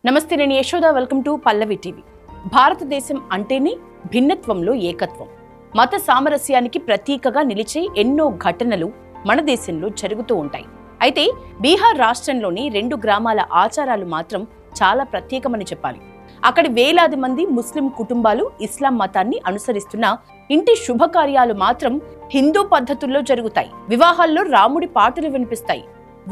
నమస్తే, నేను Yashoda. Welcome to Pallavi TV. భారతదేశం అంటేనే భిన్నత్వంలో ఏకత్వం, మత సామరస్యానికి ప్రతీకగా నిలిచే ఎన్నో ఘటనలు మన దేశంలో జరుగుతూ ఉంటాయి. అయితే బీహార్ రాష్ట్రంలోని 2 గ్రామాల ఆచారాలు మాత్రం చాలా ప్రత్యేకమని చెప్పాలి. అక్కడి వేలాది మంది ముస్లిం కుటుంబాలు ఇస్లాం మతాన్ని అనుసరిస్తున్న ఇంటి శుభకార్యాలు మాత్రం హిందూ పద్ధతుల్లో జరుగుతాయి. వివాహాల్లో రాముడి పాటలు వినిపిస్తాయి.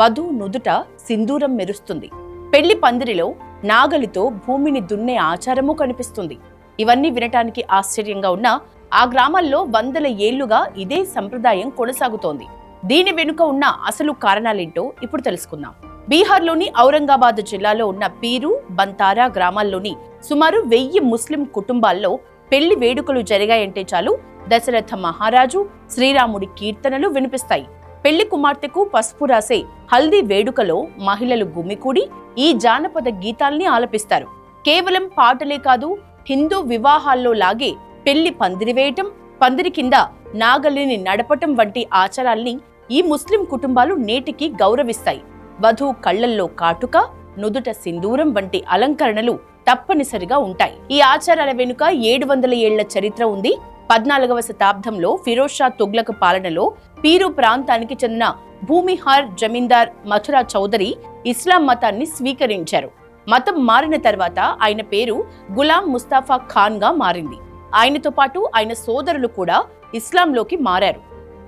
వధువు నుదుట సింధూరం మెరుస్తుంది. పెళ్లి పందిరిలో నాగలితో భూమిని దున్నే ఆచారము కనిపిస్తుంది. ఇవన్నీ వినటానికి ఆశ్చర్యంగా ఉన్నా ఆ గ్రామాల్లో వందల ఏళ్లుగా ఇదే సంప్రదాయం కొనసాగుతోంది. దీని వెనుక ఉన్న అసలు కారణాలేంటో ఇప్పుడు తెలుసుకుందాం. బీహార్లోని ఔరంగాబాద్ జిల్లాలో ఉన్న పీరు, బంతారా గ్రామాల్లోని సుమారు 1000 ముస్లిం కుటుంబాల్లో పెళ్లి వేడుకలు జరిగాయంటే చాలు దశరథ మహారాజు, శ్రీరాముడి కీర్తనలు వినిపిస్తాయి. పెళ్లి కుమార్తెకు పసుపు రాసే హల్దీ వేడుకలో మహిళలు గుమికూడి ఈ జానపద గీతాల్ని ఆలపిస్తారు. కేవలం పాటలే కాదు, హిందూ వివాహాల్లో లాగే పెళ్లి పందిరి వేయటం, పందిరి కింద నాగలిని నడపటం వంటి ఆచారాల్ని ఈ ముస్లిం కుటుంబాలు నేటికి గౌరవిస్తాయి. వధువు కళ్లల్లో కాటుక, నుదుట సింధూరం వంటి అలంకరణలు తప్పనిసరిగా ఉంటాయి. ఈ ఆచారాల వెనుక 700 ఏళ్ల చరిత్ర ఉంది. 14వ శతాబ్దంలో ఫిరోజ్ షా తుగ్లక్ పాలనలో పీరు ప్రాంతానికి చెందిన భూమిహార్ జమీందార్ మథురా చౌదరి ఇస్లాం మతాన్ని స్వీకరించారు. మతం మారిన తర్వాత ఆయన పేరు గులాం ముస్తాఫా ఖాన్ గా మారింది. ఆయనతో పాటు ఆయన సోదరులు కూడా ఇస్లాంలోకి మారారు.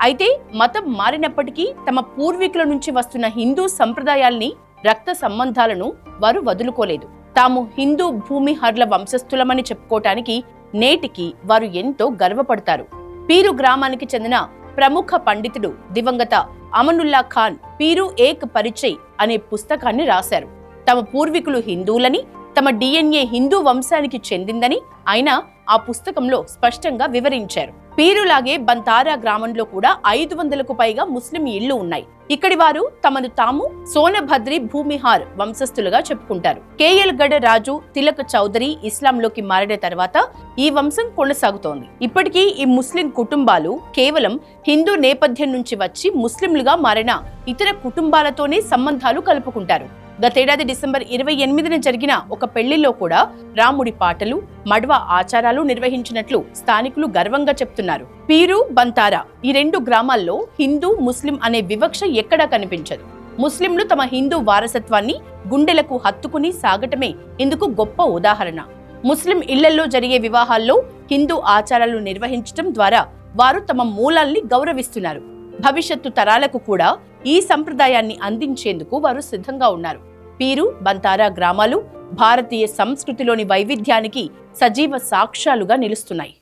అయితే మతం మారినప్పటికీ తమ పూర్వీకుల నుంచి వస్తున్న హిందూ సంప్రదాయాల్ని, రక్త సంబంధాలను వారు వదులుకోలేదు. తాము హిందూ భూమిహర్ల వంశస్థులమని చెప్పుకోవటానికి నేటికి వారు ఎంతో గర్వపడతారు. పీరు గ్రామానికి చెందిన ప్రముఖ పండితుడు దివంగత అమనుల్లా ఖాన్ పీరు ఏక్ పరిచయ్ అనే పుస్తకాన్ని రాశారు. తమ పూర్వీకులు హిందువులని, తమ DNA హిందూ వంశానికి చెందిందని ఆయన ఆ పుస్తకంలో స్పష్టంగా వివరించారు. పీరులాగే బంతారా గ్రామంలో కూడా 500కు పైగా ముస్లిం ఇళ్లు ఉన్నాయి. ఇక్కడి వారు తమను తాము సోనభద్రి భూమిహార్ వంశస్థులుగా చెప్పుకుంటారు. కేఎల్ గఢ రాజు తిలక్ చౌదరి ఇస్లాంలోకి మారిన తర్వాత ఈ వంశం కొనసాగుతోంది. ఇప్పటికీ ఈ ముస్లిం కుటుంబాలు కేవలం హిందూ నేపథ్యం నుంచి వచ్చి ముస్లింలుగా మారిన ఇతర కుటుంబాలతోనే సంబంధాలు కలుపుకుంటారు. గతేడాది డిసెంబర్ 28న జరిగిన ఒక పెళ్లిలో కూడా రాముడి పాటలు, మడ్వ ఆచారాలు నిర్వహించినట్లు స్థానికులు గర్వంగా చెప్తున్నారు. పీరు, బంతారా ఈ 2 గ్రామాల్లో హిందూ, ముస్లిం అనే వివక్ష ఎక్కడా కనిపించదు. ముస్లింలు తమ హిందూ వారసత్వాన్ని గుండెలకు హత్తుకుని సాగటమే ఇందుకు గొప్ప ఉదాహరణ. ముస్లిం ఇళ్లలో జరిగే వివాహాల్లో హిందూ ఆచారాలు నిర్వహించటం ద్వారా వారు తమ మూలాల్ని గౌరవిస్తున్నారు. భవిష్యత్తు తరాలకు కూడా ఈ సంప్రదాయాన్ని అందించేందుకు వారు సిద్ధంగా ఉన్నారు. పీరు, బంతారా గ్రామాలు భారతీయ సంస్కృతిలోని వైవిధ్యానికి సజీవ సాక్ష్యాలుగా నిలుస్తున్నాయి.